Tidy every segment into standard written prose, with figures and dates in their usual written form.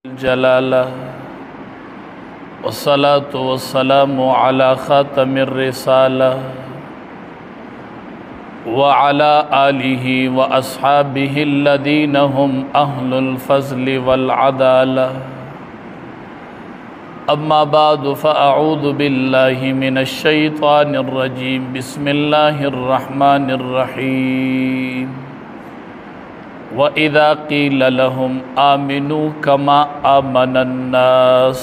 जलाला वस्सलातु वस्सलामु अला खातमिर रिसाला व अला आलिहि व अस्हाबिहि अल्लज़ीना हुम अहलुल फ़ज़्लि वल अदाला। अम्मा बादु फ़अऊज़ु बिल्लाहि मिनश शैतानिर रजीम। बिस्मिल्लाहिर रहमानिर रहीम। व इज़ा क़ील लहुम आमिनू कमा आमनन नास।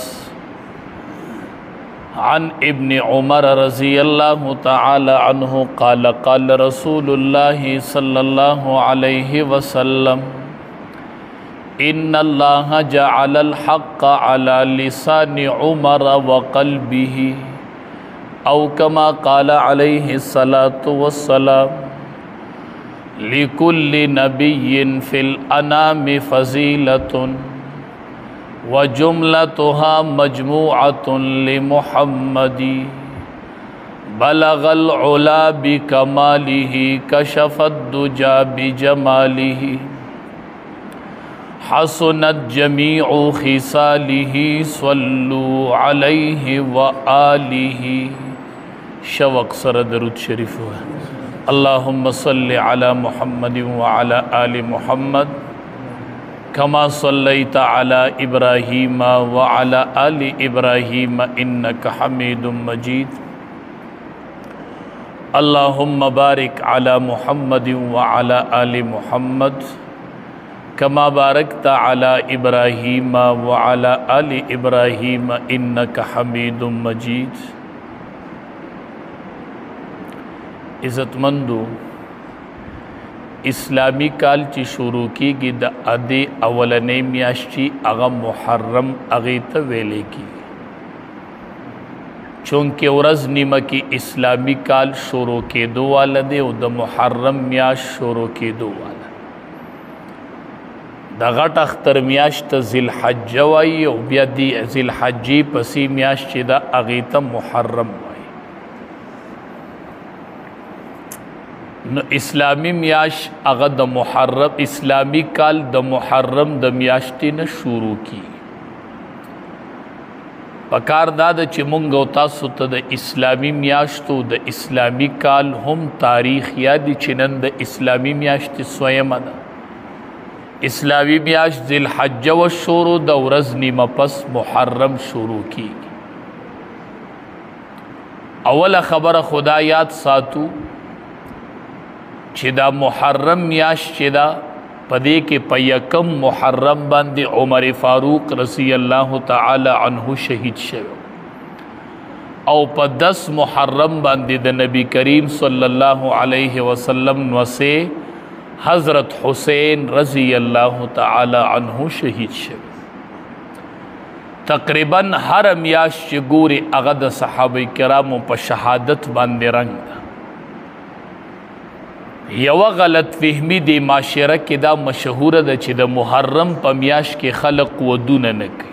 अन इब्न उमर रज़ियल्लाहु तआला अन्हु क़ाल क़ाल रसूलुल्लाहि सल्लल्लाहु अलैहि वसल्लम इन्नल्लाह जअलल हक़्क़ अला लिसानि उमर व क़ल्बिही औ कमा क़ाल अलैहि सलातु वस्सलाम। लिकुल्लि नबिय्यिन फ़िल अनामि फ़ज़ीलतुन व जुमलतुहा मजमूअतुन लिमुहम्मदी बलगल उला बिकमालिही कशफद दुजा बिजमालिही हसनत जमीउ खिसालिही सल्लु अलैहि व आलिही। शवक़ सर दरूद शरीफ हुआ। अल्लाहुम्मा सल्लि अला मुहम्मद व अला आलि मुहम्मद कमा सल्लैता अला इब्राहीम व अला आलि इब्राहीम इन्नका हमीदुम मजीद। अल्लाहुम्मा बारिक अला मुहम्मद व अला आलि मुहम्मद कमा बारकता अला इब्राहीम व अला आलि इब्राहीम इन्नका हमीदुम मजीद। इज़्ज़तमंदो, इस्लामी काल ची शुरू की गिद अदे अवलने मियाश्ची अगा मुहर्रम अगीत वेले की चूँकि उरज़ निमा की इस्लामी काल शुरू के दो वाला दे उ द मुहर्रम मियाश शुरू के दो वाला द गट अख्तर मियाश त ज़िलहज्ज वाई औ बिया दी ज़िलहज्जी पसी मियाश ची द अगीत मुहर्रम वाई। न इस्लामी मियाश अगर द मुहर्रम इस्लामी काल द मुहर्रम द मियाश्ती न शुरू की पकार दाद ची मुंगो तासु त द इस्लामी मियाश तो द इस्लामी काल हम तारीख यादी चिनन द इस्लामी मियाश्ती स्वयं द इस्लामी मियाश ज़िलहज्ज व शुरू द उरज़ नीमा पस मुहर्रम शुरू की। अवल खबर खुदा याद सातु चिदा मुहर्रम मियाश चिदा पदे के पयकम मुहर्रम बंदे उमर फ़ारूक रज़ियल्लाहु तआला अन्हु शहीद शवे औ प 10 मुहर्रम बंदे द नबी करीम सल्लल्लाहु अलैहि वसल्लम नसे हज़रत हुसैन रज़ियल्लाहु तआला अन्हु शहीद शवे। तकरीबन हर मियाश चिगूर अगद सहाबा किराम प शहादत बंदे रंग यवा गलत फहमी दे माशरा के दा मशहूर द ची द मुहर्रम प मियाश के खलक वदून न कई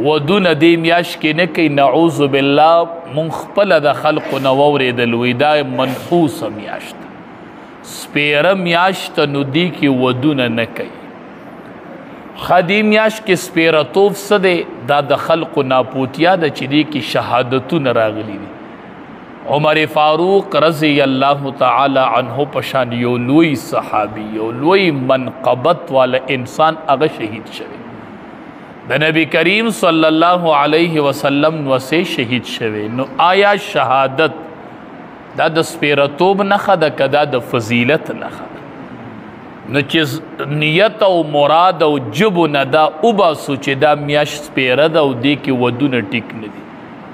वदून दे मियाश के न कई नऊज़ु बिल्लाह मुखपल द खल्क नवौर दलविदा मनहूस मियाश स्पेर मियाश त नुदी की वदून न कई खदी मियाश के स्पेर तोफ सदे दा द खल्क नापूतिया द चिदी की शहादतुन रागली दी। उमर फ़ारूक रज़ियल्लाहु तआला अन्हु पशान यो लुई सहाबी यो लुई मनक़बत वाला इंसान अगर शहीद शवे द नबी करीम सल्लल्लाहु अलैहि वसल्लम वसे शहीद शवे नो आया शहादत दा द स्पेरतोब नखा द कदा द फजीलत नखा न चिज नियत और मुराद और जुब नदा उबा सुचे दा मियाश स्पेर दा दे के वदू न टिक न दी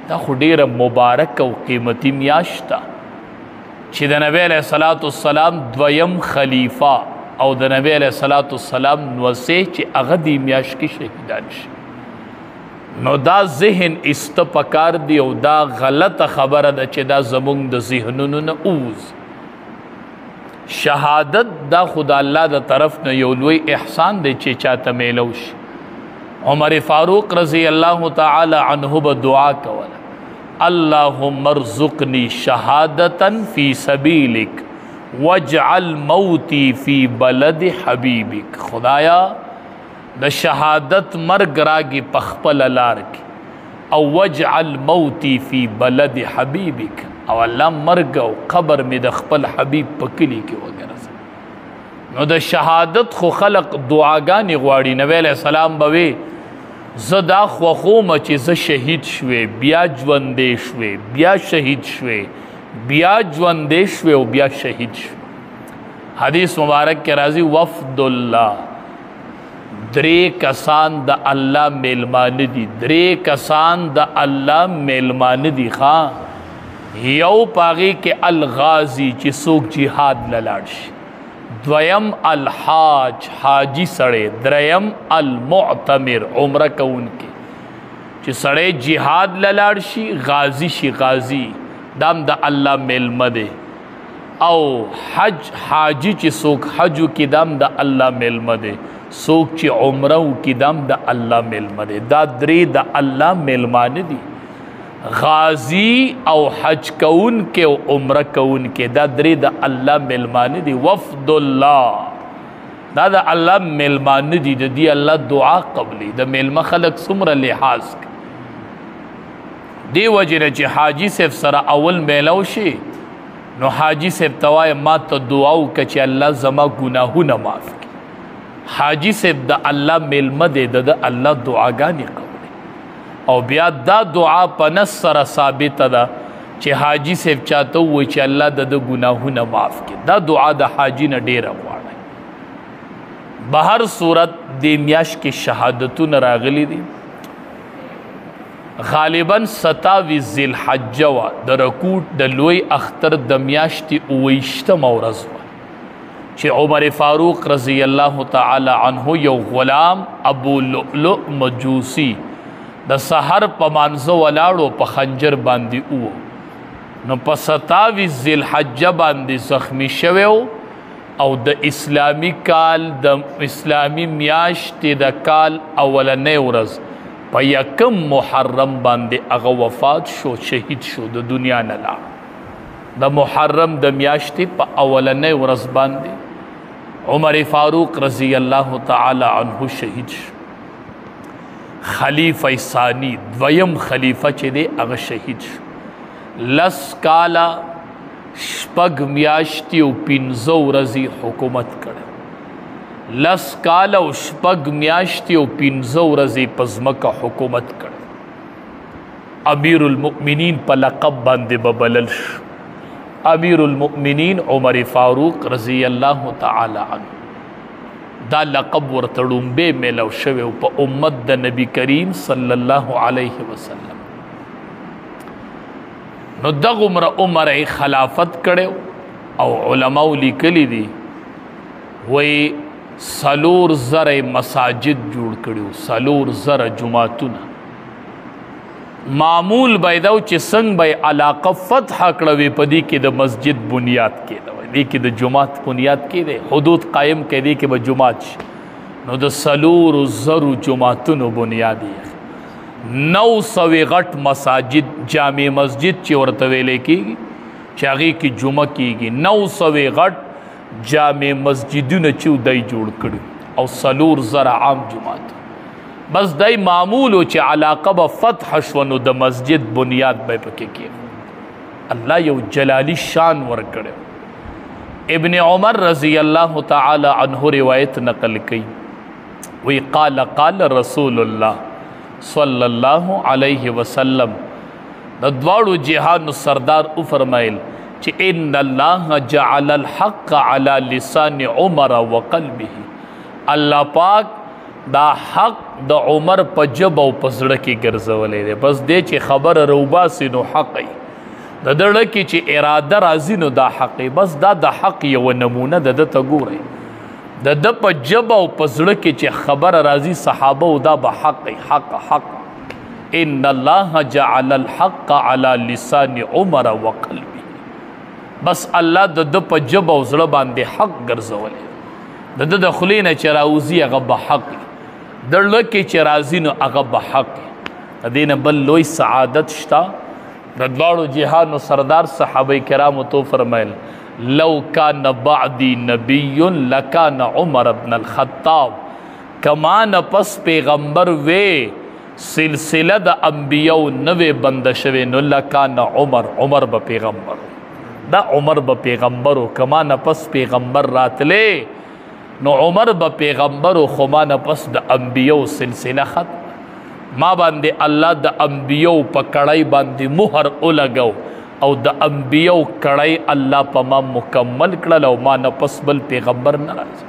दा खुडेर मुबारक और कीमती मियाश था छि द नबी अलैहिस्सलातु वस्सलाम द्वयम खलीफा और द नबी अलैहिस्सलातु वस्सलाम वसे छि अगदी मियाश की शहीदान नो दा ज़हन इस्त पकार दी और दा गलत खबर द छि दा ज़मुंग द ज़हनुन न ऊज़ शहादत दा खुदा अल्लाह द तरफ न यो लुई एहसान दे छि चाहता मेलौश। उमर फ़ारूक रज़ियल्लाहु तआला अन्हु ब दुआ कवला अल्लाहुम्मा अर्ज़ुक़नी शहादतन फ़ी सबीलिक वजअल मौती फ़ी बलद हबीबिक। खुदाया د شهادت مرګ راګي پخپل لار کې او وجعل موتی فی بلد حبیبک او الله مرګ او قبر می د خپل حبیب په کلی کې وګرځي نو د شهادت خو خلق دعاګانې غواړي نبی علیہ السلام به زه دا خوښوم چې زه شهید شوې بیا ژوندې شوې بیا شهید شوې بیا ژوندې شوې او بیا شهید شوې حدیث مبارک کې راځي وفد الله درې کسان د الله میلمانه دي درې کسان د الله میلمانه دي ښه یو پاغي کې الغازی چې څوک جهاد لاړ شي دویم الحاج حاجی سړی دریم المعتمر عمره کوونکی چې سړی جهاد لاړ شي غازی شي غازی دام د الله میلمه دی او حج حاجی چې څوک حج کی دام د الله میلمه دی څوک چې عمره کی دام د الله میلمه دی دا درې د الله میلمانه دي غازی او حج کون کے او عمرہ کون کے دا درې د الله میلمانه دي وفد الله دا د الله میلمانه دي د دې الله دعا قبلي د میلمه خلق څومره لحاظ دی وجه چې حاجی صاحب سره اول میلو شي نو حاجی صاحب توای ما ته دعا وکړه چې الله زما ګناهونه معاف کړي حاجی صاحب د الله میلمه دی د الله دعاګانې قبلي او بیا دا دعا په نص سره ثابته ده چې حاجی صاحب چاته وایي چې الله د ګناهونه معاف کړي دا دعا د حاجی نه ډیره غواړي بهر صورت د میاش کې شهادتونه راغلي دي غالبا 27 ذی الحجه وا د رکوع د لوی اختر د میاشتې 29مه ورځ وه چې عمر فاروق رضی الله تعالی عنه یو غلام ابو لؤلؤ مجوسی د سحر په مانزه ولاړو په خنجر باندې نو په 27 ذی الحجه باندې زخمی شوی او د اسلامی کال د اسلامی میاشتې د کال اولنۍ ورځ په 1 محرم باندې هغه وفات شو شهید شو د دنیا نه لاړ د محرم د میاشتې په اولنۍ ورځ باندې عمر فاروق رضی الله تعالی عنه شهید شو خلیفہ ثانی دویم خلیفہ چې دی هغه شهید شو لس کالا شپږ میاشتې او 15 ورځې حکومت کړی لس کالا او شپږ میاشتې او 15 ورځې په ځمکه حکومت کړی امیر المؤمنین په لقب باندې ببلل شو امیر المؤمنین عمر فاروق رضی الله تعالی عنه دا لقب ورته ړومبې میلو شوی په امت د نبی کریم صلی الله علیه وسلم نو دغه عمر خلافت کړو او علماء لیکلی دي وی 4,000 مساجد جوړ کړو 4,000 جماعتونه معمول بيداو چې څنګه به علاقه فتح کړوي پدې کې د مسجد بنیاد کې دی کې د جماعت بنیاد کې دی حدود قائم کې دی کې به جماعت نو د 4,000 جماعتونو بنیاد یې 900 غټ مساجد جامع مسجد چې ورته ویل کېږي چې هغه کې جمعه کېږي 900 غټ جامع مسجدونه چې دای جوړ کړي او 4,000 عام جماعت بس دای معمول چې علاقه به فتح شو نو د مسجد بنیاد به پکې کې الله یو جلالی شان ور کړو ابن عمر رضی الله تعالی عنہ روایت نقل کړي وی قال رسول الله صلی الله علیه وسلم د دواړو جهان سردار او فرمایل چې ان الله جعل الحق على لسان عمر وقلبه الله پاک دا حق د عمر په جب او پزړه کې ګرځولې ده بس دې چې خبر روباسي نو حق د دړه کې چې اراده راځي نو دا حق بس دا د حق یو نمونه د ته ګوري د په جب او پزړه کې چې خبر راځي صحابه او دا به حق ان الله جعل الحق على لسان عمر وقلبه بس الله د په جب او زړه باندې حق ګرځولې د خلینه چې راوزی هغه به حق دړه کې چې راځي نو هغه به حق دینه بل لوی سعادت شتا د دواړو جهانو سردار صحابه کرامو تو فرمایل لو کان بعدی نبی لکان عمر بن الخطاب کما نپس پیغمبر وی سلسله د انبیاء نوې بند شوی نو لکان عمر به پیغمبر دا عمر به پیغمبر کما نپس پیغمبر راتله نو عمر به پیغمبر خو ما نپس د انبیاء سلسله ختم ما باندې الله د انبیاء په کړای باندې مهر ولګاو او د انبیاء کړای الله په ما مکمل کړل او ما نپس بل پیغمبر نه راځي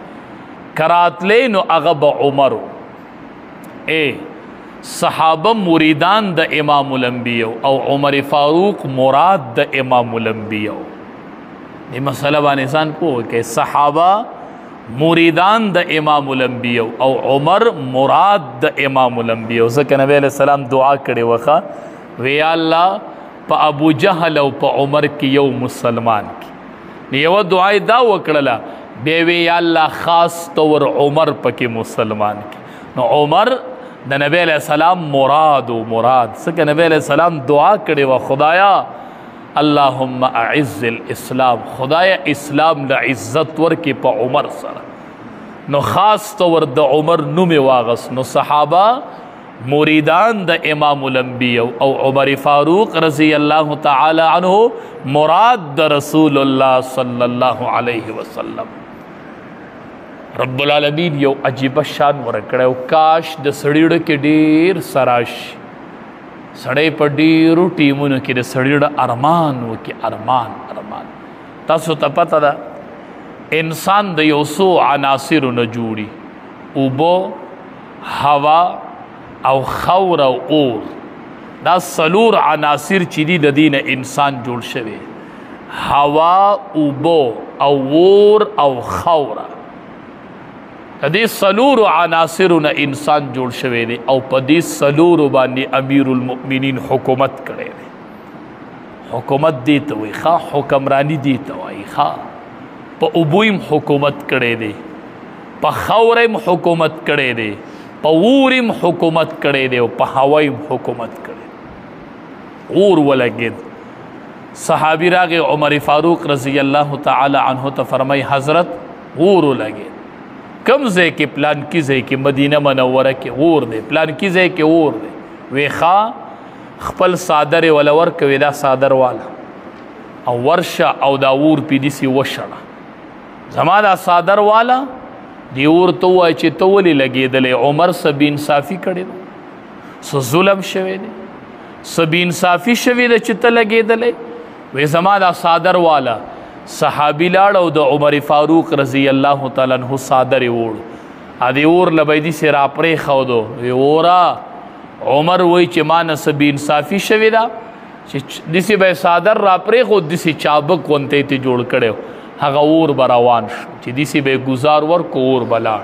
کراتلې نو هغه به عمر صحابه مریدان د امام الانبیاء او عمر فاروق مراد د امام الانبیاء دې مسله باندې انسان پوه کې صحابه مریدان د امام الانبیاء او عمر مراد د امام الانبیاء ځکه نبی علیہ السلام دعا کړې وخه وی الله په ابو جهل او په عمر کې یو مسلمان کې یو دعا دا وکړه بیا وی الله خاص طور عمر پکې مسلمان کې نو عمر د نبی علیہ السلام مراد څنګه نبی علیہ السلام دعا کړې و خدایا اللهم اعز الاسلام خدایا اسلام له عزت ورکې په عمر سره نو خاص طور د عمر نوم واغس نو صحابه مریدان د امام الانبیاء او عمر فاروق رضی الله تعالی عنہ مراد د رسول الله صلی الله علیه وسلم رب العالمین یو عجیب شان ورکړو کاش د سړیړه کې ډیر سراش سړی په ډیرو ټیمونو کې د سړیړه ارمان وکي ارمان تاسو ته پته ده انسان د یو څو عناصرو نه جوړي اوبه هوا او خور او اور دا څلور عناصر چې دي د دین انسان جوړ شوی هوا اوبه او اور او خور د دې څلورو عناصرو نه انسان جوړ شوی دی او په دې څلورو باندې امیر المؤمنین حکومت کړی دی حکومت دی ته وایي ښه حکمرانی دی ته وایي ښه په اوبویم حکومت کړی دی په خاوریم حکومت کړی دی په اوریم حکومت کړی دی او په هوایم حکومت کړی اور ولګېد صحابي راغی عمر فاروق رضی الله تعالی عنه ته فرمای حضرت اور ولګېد کم ځای کې پلان کی ځای کې مدینه منوره کې اور دی پلان کی ځای کې اور دی وی ښا خپل صادر ولا ورکوي دا صادر والا او ورشه او دا اور پې داسې وشړه زما دا صادر والا دی اور ته ووایه چې ته ولې لګېدلی عمر څه بې انصافي کړې ده څه ظلم شوی دی څه بې انصافي شوې ده چې ته لګېدلی وی زما دا صادر والا صحابی لاړ او د عمر فاروق رضی الله تعالی عنہ صادر وړ ا دې اور لبیدي سي را پرې خودو وی اورا عمر وای چې ما نه څه بې انصافي شوې ده چې داسې به صادر را پرې خود داسې چابک غوندې ته جوړ کړی هغه اور به روان شو چې داسې به ګزار ورکو اور به لاړ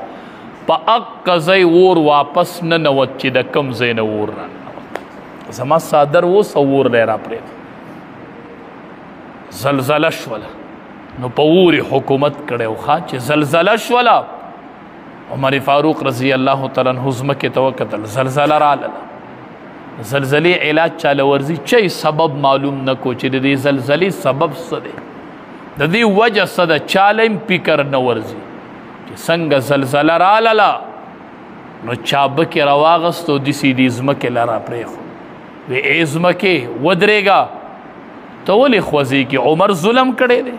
په اقه ځای اور واپس نه نوت چې د کم ځای نه اور راننوت زما صادر اوس اور دی را پرېږدي زلزله شوله نو په اور حکومت کړی ښه چې زلزله شوله عمر فاروق رضی الله تعالی عنہ ځمکې ته وکتل زلزله راغله زلزلې علاج چاله ورځي چې سبب معلوم نه کو چې د دې زلزلې سبب څه دی د دې وجه څه ده چاله هم فکر نه ورځي چې څنګه زلزله راغله نو چابکې راواغستو داسې دې ځمکې له را پرېښود وی ای ځمکې ودرېږه ته ولې خوځېږي عمر ظلم کړی دی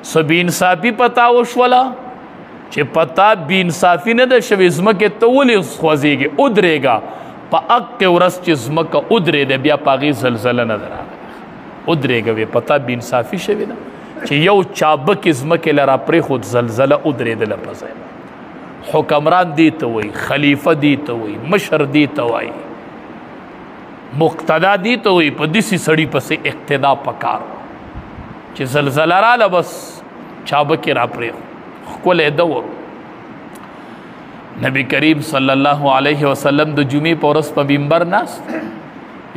څه بې انصافي پتا وشوله چې پتا بې انصافي نه ده شوې ځمکې ته ولې خوځېږي ودرېږه په اقې ورځ چې ځمکه ودرېده بیا په هغې زلزله نه ده راغله ودرېږه وې پتا بې انصافي شوې ده چې یو چابکې ځمکې له را پرېښود زلزله ودرېدله په ځای حکمران دې ته وایي خلیفه دې ته وایي مشر دې ته وایي مقتدا دې ته وایي په داسې سړي پسې اقتدا پکار چې زلزله راله بس چابکې را پرېښود ښکلی دور نبی کریم صلی الله علیه وسلم د جمعې په ورځ په منبر ناست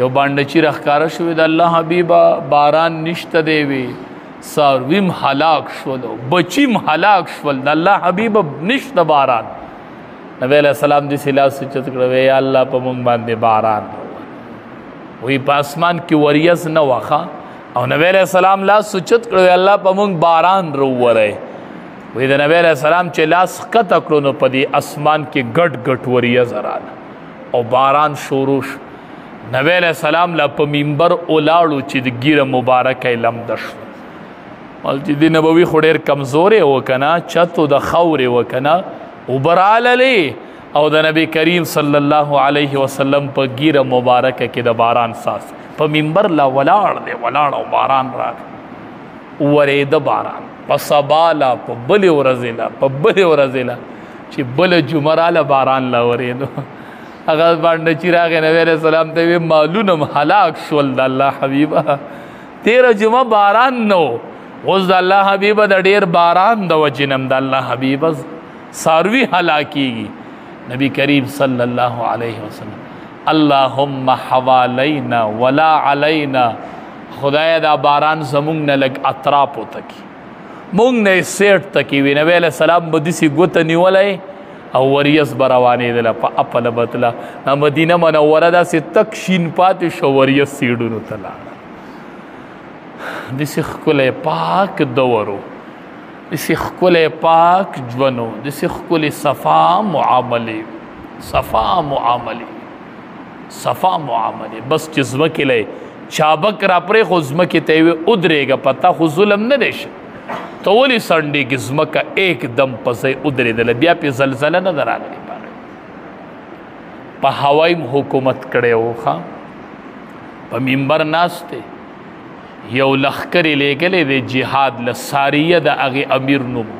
یو بانډچي راښکاره شوې د الله حبیبه باران نشته دی وی څارویم هلاک شولو بچیم هلاک شول د الله حبیبه نشته باران نبی علیہ السلام داسې لاس اوچت کړه وی یا الله په موږ باندې باران وی په اسمان کې وریځ نه وخه او نبی علیہ السلام لاس اوچت کړه وی الله په موږ باران راووری وی د نبی علیہ السلام چې لاس ښکته کړو نو په دې اسمان کې ګډ ګډ وریځ راغله او باران شروع شو. نبی علیہ السلام لا په منبر ولاړو چې د ګیره مبارکه لمده شو. مسجد نبوي خو ډېر کمزورې و که نه، چتو د خاورې و که نه، اوبه راغللې او د نبی کریم صلی الله علیه وسلم په ګیره مبارکه کې د باران ساس په منبر لا ولاړ دی، ولاړ او باران راغی، ورېده باران په سبا لا په بلې ورځې لا په بلې ورځې لا چې بله جمعه راله باران لا ورېدو. هغه باندې چې راغی نبی علیه السلام ته ویې مالونه م هلاک شول د الله حبیبه، تېره جمعه باران نه و، اوس د الله حبیبه د ډېر باران د وجې نه د الله حبیبه څاروي هلاکېږي. نبی کریم صلی الله علیه وسلم اللهم حوالینا ولا علینا، خدای دا باران زمونږ نه لږ اطرافو ته کړي، مونږ نه یې سیټ ته کړي. وي نبی علیه السلام به داسې ګوته نیولی او وریځ به روانېدله په اپله به تله. مدینه منوره داسې تک شین پاتې شو، وریځ سیډونو ته لاړه. داسې ښکلی پاک دور و، داسې ښکلی پاک ژوند و، داسې ښکلې صفا معاملې، صفا معاملې، صفا معاملې. بس چې ځمکې لی چابک را پرېښو، ځمکې ته یې وې ودرېږه، په تا خو ظلم نه دی شه، ته ولې سنډېږي؟ ځمکه ایکدم په ځای ودرېدله، بیا پې زلزله نه ده راغلې. په هوا یم حکومت کړی و، ښه په منبر ناست دی، یو لښکر یې لېږلی دی جهاد له، ساریه د هغې امیر نوم،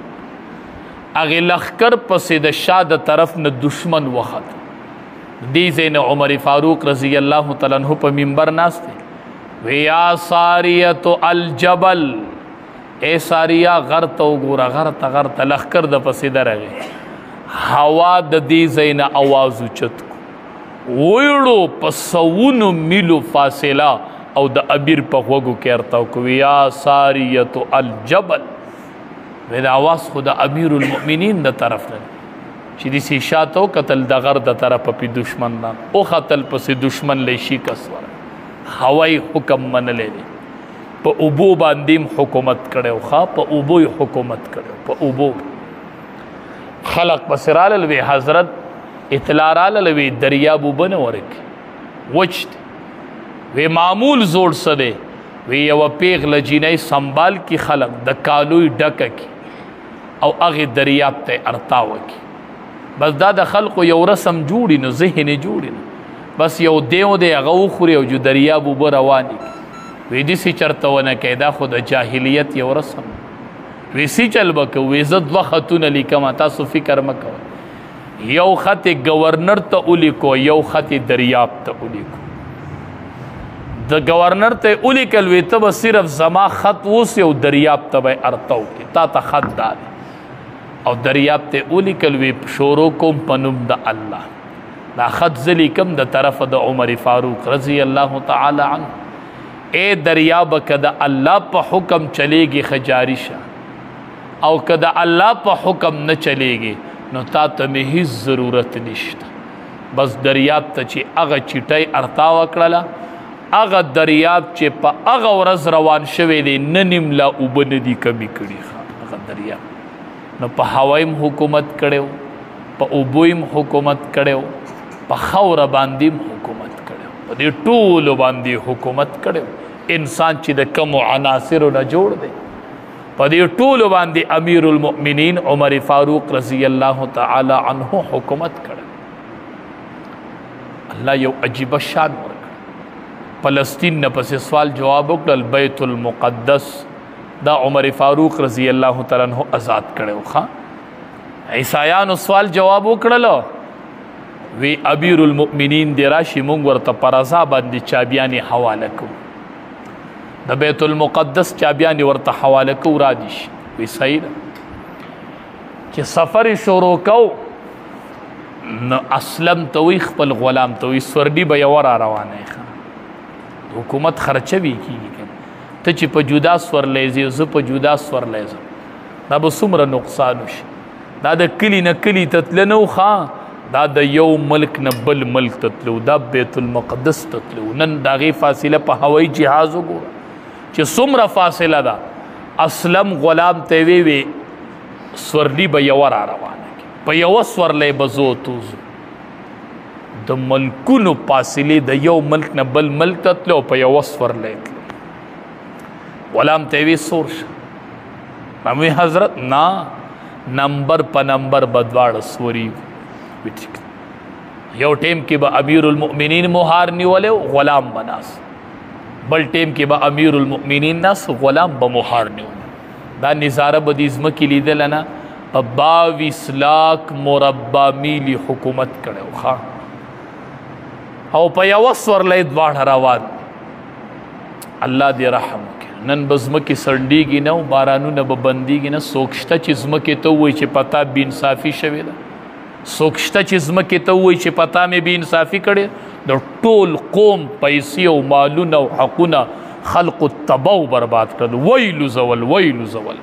هغې لښکر پسې د شا د طرف نه دشمن وخت. دې ځای نه عمر فاروق رضی الله تعالی عنه په منبر ناست دی، وی یا ساریة الجبل، اے ساریه غر ته وګوره، غر ته غر ته لښکر د پسې درغی. هوا د دې ځای نه اواز اوچت کو، ویړو په سوونو میلو فاصله او د امیر په غوږو کې ارتاو کو، یا ساریة الجبل. وی د اواز خو د امیر المؤمنین د طرف نه چې داسې شاته وکتل د غر د طرفه پې دشمن دا وختل، پسې دشمن لی شکست ورکړ. هوایي حکم منلی دی، په اوبو باندې حکومت کړی و، ښه په اوبو یې حکومت کړی و، په اوبو. خلق پسې رالل، وی حضرت اطلاع رالل، وی دریاب اوبه نه ورکړي، وچ دی. وی معمول زوړ څه دی؟ وی یوه پیغله جینۍ سنبال کی خلق د کالوی ډکه کی او هغې دریاب ته ارتاوه کی. بس دا د خلقو یو رسم جوړي نو، ذهن یې جوړي نو، بس یو دیو دی هغه وخوري او جو دریاب اوبه روانې کړي. وی داسې چرته ونه کوي، دا خو د جاهلیت یو رسم. وی سی چل به کوو، وی زه 2 خطونه لیکم، تاسو فکر مه کوئ، یو خط یې ګورنر ته ولیکو، یو خط یې دریاب ته ولیکو. د ګورنر ته یې ولیکل، وی ته به صرف زما خط اوسې او دریاب ته به یې ارتو کړي، تا ته خط دا دی. او دریاب ته یې ولیکل، وی شروع کوم په نوم د الله. دا خط زه لیکم د طرفه د عمر فاروق رضی الله تعالی عنه. اے دریاب که د الله په حکم چلیږي ښه جاري شه، او که د الله په حکم نه چلیږي نو تا ته مې هیڅ ضرورت نشته. بس دریاب ته چې هغه چیټۍ ارتا وکړله، هغه دریاب چې په هغه ورځ روان شوی دی، نه نیم لا اوبه نه دي کمې کړي هغه دریاب. نو په هوا یم حکومت کړی و، په اوبو یم حکومت کړی و، په خاوره باندې یم حکومت کړی و، په دې ټولو باندې حکومت کړی و. انسان چې د کمو عناصرو نه جوړ دی، په دې ټولو باندې امیر المؤمنین عمر فاروق رضی الله تعالی عنه حکومت کړی. الله یو عجیبه شان ورکړ. فلسطین نه پسې سوال جواب وکړل، بیت المقدس دا عمر فاروق رضی الله تعالی عنہ آزاد کړو. ښه عیسایانو سوال جواب وکړلو، وی امیر المؤمنین دی راشي مونږ ورته پر رضا باندې چابیانې حواله کوو، د بیت المقدس چابیانې ورته حواله کوو را دي شي. وی صحیح ده. چې سفر شروع کو نو اسلم ته وی خپل غلام ته وی سورډي به یو را روانه، حکومت خرچوي کیږي، ته چې په جدا سورلی ځې زه په جدا سورلی ځم، دا به څومره نقصان وشي. دا د کلي نه کلي ته تله نه و، دا د یو ملک نه بل ملک ته تلو، دا بیت المقدس ته تلو. نن د هغې فاصله په هوایي جهاز وګوره چې څومره فاصله ده. اسلم غلام ته وی سورلی به یو را روانه کی په یو سورلی بزو توزو د ملکونو فاصله د یو ملک نه بل ملک ته تلو په یو سورلی تلو غلام ته وی سور شه مې حضرت نا نمبر په نمبر بدواړه سوري یو ټیم کې به امیر المؤمنین مهار نیولې غلام بناس بل ټیم کې به امیر المؤمنین ناس غلام به مهار نیولې دا نظاره به دې ځمکې لیدل نه په 22 لاک مربع میلی حکومت کړو ښا او په یو سورلی دواړه روان الله دې رحم وکړي نن به ځمکې سړندېږي نه او بارانونه به بندېږي نه څوک شته چې ځمکې ته ووایي چې پتا بې انصافي شوې ده څوک شته چې ځمکې ته ووایي چې پتا مې بې انصافي کړې د ټول قوم پیسې او مالونه او حقونه خلقو تباه او برباد کړل ویلو زول ویلو زول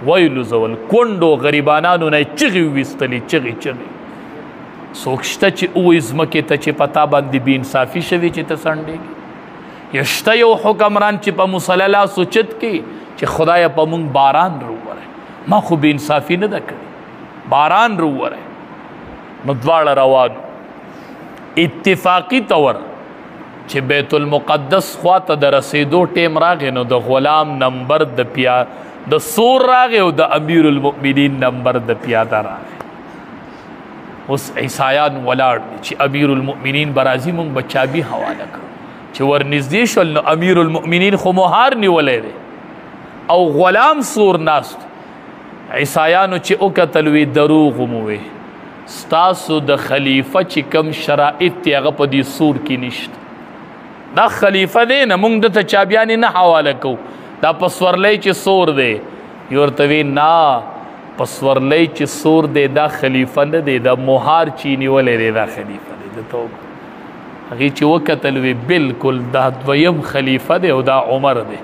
ویلو زول کونډو غریبانانو نه چغې وویستلې چغې چغې څوک شته چې ووایي ځمکې ته چې پتا باندې بې انصافي شوې چې ته سړندېږي یشته یو حکمران چې په مصلی لاس اوچت کړي چې خدایه په مونږ باران راووری ما خو بې انصافي نه ده کړې باران راووری نو دواړه روانو اتفاقي طور چې بیت المقدس خواته د رسېدو ټیم راغی نو د غلام نمبر د سور راغی او د امیر المؤمنین نمبر د پیاده راغی اوس عیسایان ولاړ چې امیر المؤمنین به راځي مونږ به چابي حواله کړو چې ورنږدې شول نو امیر المؤمنین خو مهار نیولی دی او غلام سور ناست عیسایانو چې وکتل وی دروغ مو وی ستاسو د خلیفه چې کم شرایط دی هغه په دې سور کې نشته دا خلیفه دی نه موږ دته چابیانې نه حواله کوو دا په سورلی چې سور دی یې ورته وی نه په سورلی چې سور دی دا خلیفه نه دی دا مهار چې نیولی دی دا خلیفه دی دته هغې چې وکتل وی بلکل دا دویم خلیفه دی او دا عمر دی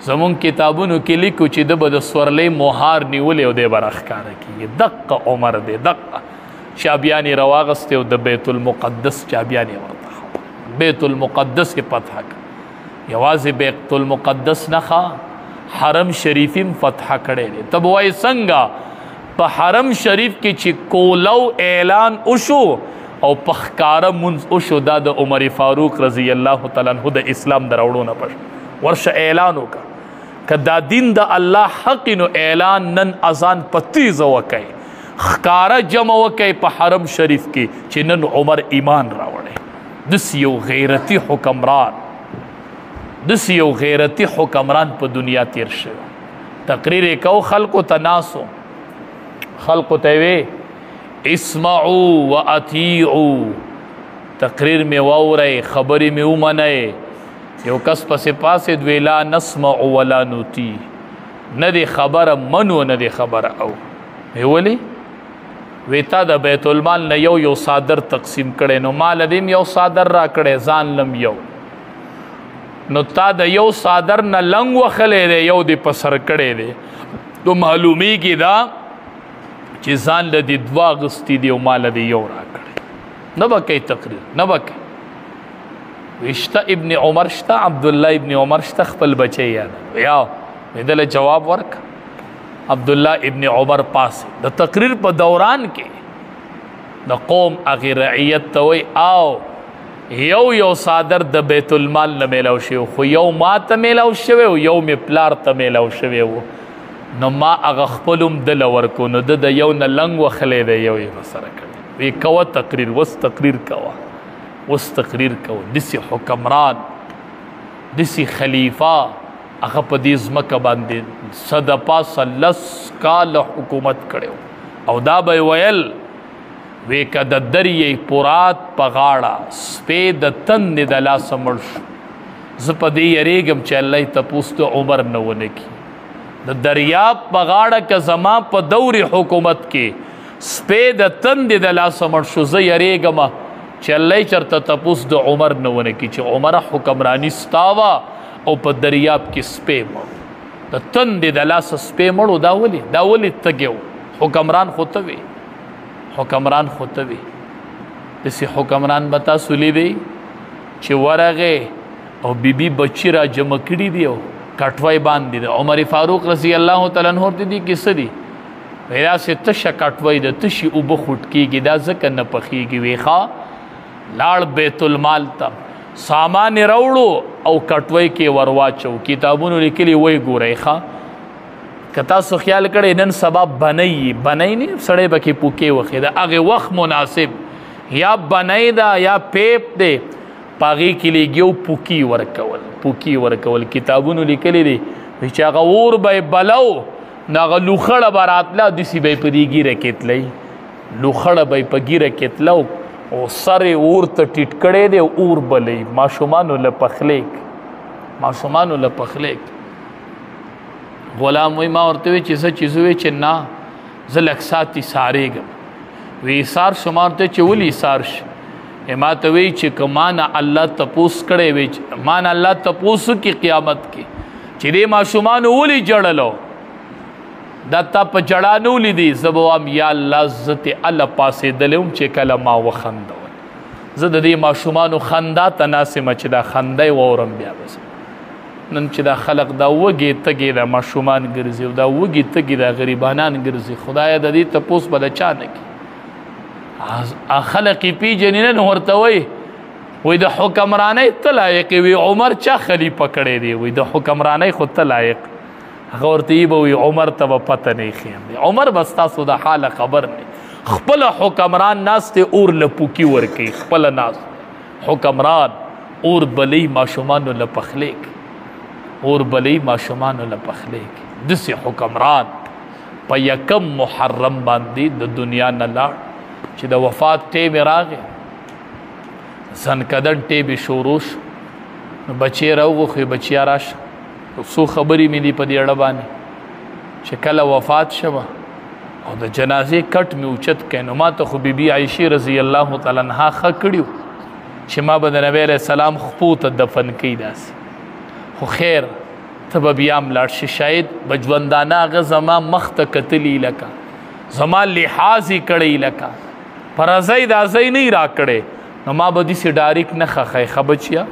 زمونږ کتابونو کې لیکو چې ده به د سورلی مهار نیولی او دی به راښکاره کېږي دقه عمر دی دقه چابیانې راواغستې او د بیت المقدس چابیانې ورته بیت المقدس یې فتح کړه یوازې بیت المقدس نه حرم شریف هم فتح کړی دی ته به وایې څنګه په حرم شریف کې چې کولو اعلان وشو او په ښکاره مونځ وشو دا د عمر فاروق رضی الله تعالی عنه د اسلام د راوړو نه پس ورشه اعلان وکړه که دا دین د الله حق نو اعلان نن اذان په تیزه وکئ ښکاره جمع وکئ په حرم شریف کې چې نن عمر ایمان راوړی داسې یو غیرتي حکمران داسې یو غیرتي حکمران په دنیا تیر شوی تقریر یې کو خلقو ته ناسو خلقو ته وی اسمعوا واطیعوا تقریر میں واورئ خبرې مې ومنئ یو کس پسې پاسېد وی لا نسمع ولا نطیع نه دی خبره منو نه دی خبره او ولی وی تا د بیت المال نه یو صادر تقسیم کړی نو مال دیم یو صادر را کړی ځان لم یو نو تا د یو صادر نه لنګ وخلی دی یو دی په سر کړی دی نو معلومیږي دا چې ځان له دې دوه اغوستي دي او مال دی یو را کړی نه به کوي تقریر نه به کوي وشته ابن عمر شته عبدالله ابن عمر شته خپل بچی یاد یا دله جواب ورک عبدالله ابن عمر پاس د تقریر په دوران کې د قوم هغې رعیت ته وایي او یو صادر د بیت المال نه میلاو شوی خو یو ما ته میلاو شوی او یو مې پلار ته میلاو شوی و نو ما هغه خپل هم دله ورکو نو د یو نه لنګ وخلی دی یو یې ورسره کړی وی کوه تقریر وس تقریر کوه اوس تقریر کوو داسې حکمران داسې خلیفه هغه په دې ځمکه باندې صد پاسه 10 کاله حکومت کړی او دا به یې ویل وی که د دریې پرات په غاړه سپی د تندې د لاسه مړ شو زه په دې یریږم چې الله یې تپوس د عمر نه ونه کړي د دریاب په غاړه که زما په دور حکومت کې سپی د تندې د لاسه مړ شو زه یریږم چې الله چرته تپوس د عمر نه ونه کړي چې عمره حکمرانی ستا وه او په دریاب کې سپی مړو د تندې د لاسه سپی مړو دا ولې تږی و حکمران خو ته وي حکمران خو ته وي داسې حکمران به تاسو لیدئ چې ورغې او بیبي بچي را جمع کړي دي او کټوی باندې د عمر فاروق رضی الله تعالی عنه ورته دي کیسه دي دا سه تشه کټوي د تشي اوبه خوټ کېږي دا ځکه نه پخېږي وی ښه لاړ بیت المال ته سامان راوړو او کټوي کې ورواچو کتابونو لیکلي وای ګورئ ښه که تاسو خیال کړئ نن سبا بنی نه سړی به کې پوکې وخې د هغې وخت مناسب یا بنی ده یا پیپ دی په هغې کې لیږي پوکي ورکول کتابونو لیکلی دی چې هغه اور به یې بلو نو هغه لوخړه به راتله داسې به یې په دې ږیره کې تلئ لوخړه به یې په ږیره کې تلو او سر یې اور ته ټیټ کړی دی اور بلی ماشومانو له پخلیک غلام وی ما ورته وی چې څه چیز وی چې نه زه لږ ساتي سارېږم وی ایثار شما ورته چې ولې ایثار شي ما ته وی چې که ما نه الله تپوس کړی وی ما نه الله تپوس وکړي قیامت کې چې دې ماشومانو ولې جړلو دا تا په جړا نه ولیدي زه به وایم یا الله زه تې هله پاسېدلی وم چې کله ما وخندول زه د دې ماشومانو خندا ته ناست یم چې دا خنده یې واورم بیا بس نن چې دا خلق دا وږې تږې دا ماشومان ګرځي او دا وږې تږې دا غریبانان ګرځي خدایه د دې تپوس به د چا نه کړي خلق یې پیژني نه ورته وی د حکمرانۍ ته لایق وي عمر چا خلیفه کړی دی وی د حکمرانۍ خو ته لایق هغه ورته یې به وي عمر ته به پته نه ایښیم عمر به ستاسو د حاله خبر نه خپله حکمران ناست دی اور له پوکي ورکوي خپله ناست حکمران اور بلی ماشومانو له پخلیک داسې حکمران په یکم محرم باندې د دنیا نه لاړ چې د وفات ټیم یې راغی زنکدن ټیم یې شروع شو نو بچی راوغوښوي بچیا راشه څو خبرې مې دي په دې اړه باندې چې کله وفات شوه او د جنازې کټ مې اوچت کړی نو ما ته خو بیبي عایشې رضی الله تعالی عنها ښه کړي چې ما به د نبی علیه السلام خپو ته دفن کوي داسې خو خیر ته به بیا هم لاړ شي شاید به ژوندانه هغه زما مخ ته کتلي لکه زما لحاظ یې کړی لکه پر ځای دا ځای نه یې راکړی نو ما به داسې ډایرک نه خښی ښه بچیه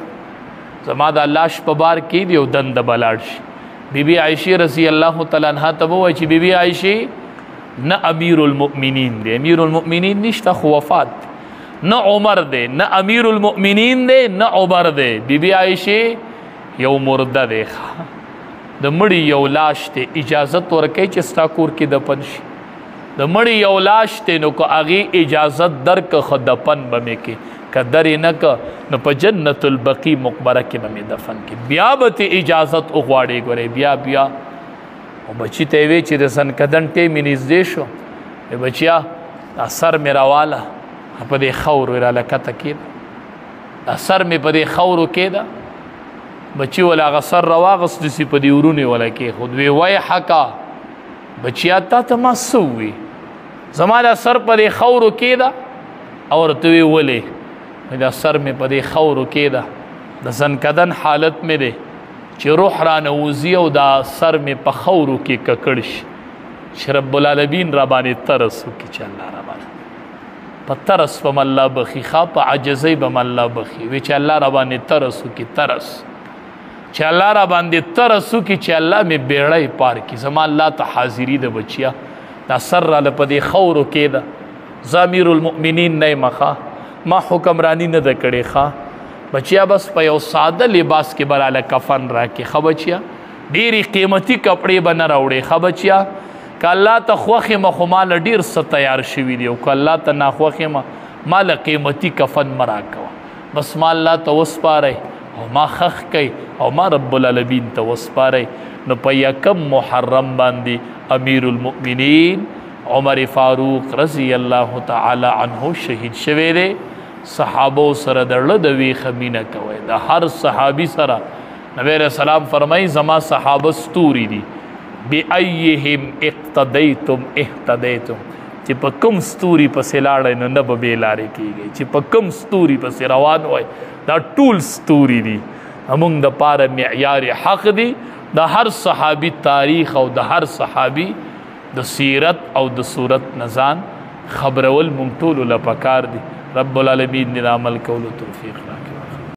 زما دا لاش په بار کې دی او دنده به لاړ شي بیبي عایشې رضی الله تعالی عنها ته به وایي چې بیبي عایشې نه امیر المؤمنین دی امیر المؤمنین نشته خو وفات نه عمر دی نه امیر المؤمنین دی نه عمر دی بیبي عایشې یو مرده دی د مړي یو لاش دی اجازت ورکوي چې ستا کور کې دفن شي د مړي یو لاش دی نو که هغې اجازت درکه خو دفن به مې کې که درې نه که نو په جنت البقی مقبره کې به مې دفن کې بیا به ته اجازت وغواړې ګورې بیا او بچي ته یې وی چې د سنکدن ټیم یې نږدې شو بچیا دا سر مې راواله په دې خاورو یې رالکته کېده دا سر مې په دې خاورو کېده بچی ولا هغه سر راواغست داسې په دې ورونې ولا کېښود وی ویحکه بچیا تا ته ما څه ووي زما دا سر په دې خاورو کېده او ورته وی ولې دا سر مې په دې خاورو کېده د زنکدن حالت مې دی چې روح رانوځي او دا سر مې په خاورو کې ککړ شي چې رب العالمین را باندې ترس وکړي چې الله را باندې په ترس به م الله بخي ښه په عجزۍ به م الله بخي وی چې الله را باندې ترس وکړي ترس چې الله را باندې ترس وکړي چې الله مې بیړۍ پار کړي زما الله ته حاضري ده بچیا دا سر راله په دې خاورو کېده زه امیر المؤمنین نه یم ښه ما حکمرانی نه ده کړې ښه بچیا بس په یو ساده لباس کې به راله کفن راکړي ښه بچیا ډېرې قیمتي کپړې به نه راوړې ښه بچیا که الله ته خوښ یم خو ماله ډېر څه تیار شوي دي او که الله ته ناخوښ یم ماله قیمتي کفن مه راکوه بس ما الله ته وسپارئ او ما خخ کوي او ما رب العالمین ته وسپارئ نو په یکم محرم باندې امیر المؤمنین عمر فاروق رضی الله تعالی عنه شهید شوی دی صحابو سره د زړه د ویښه مینه کوئ د هر صحابي سره نبی علیه السلام فرمایي زما صحابه ستوري دي بأیهم اقتدیتم اهتدیتم چې په کوم ستوري پسې لاړئ نو نه به بې لارې کېږئ چې په کوم ستوري پسې روان وئ دا ټول ستوري دي زمونږ دپاره معیار حق دی د هر صحابي تاریخ او د هر صحابي د سیرت او د صورت نه ځان خبرول مونږ ټولو له پکار دي رب العالمین دې د عمل کولو توفیق راکړي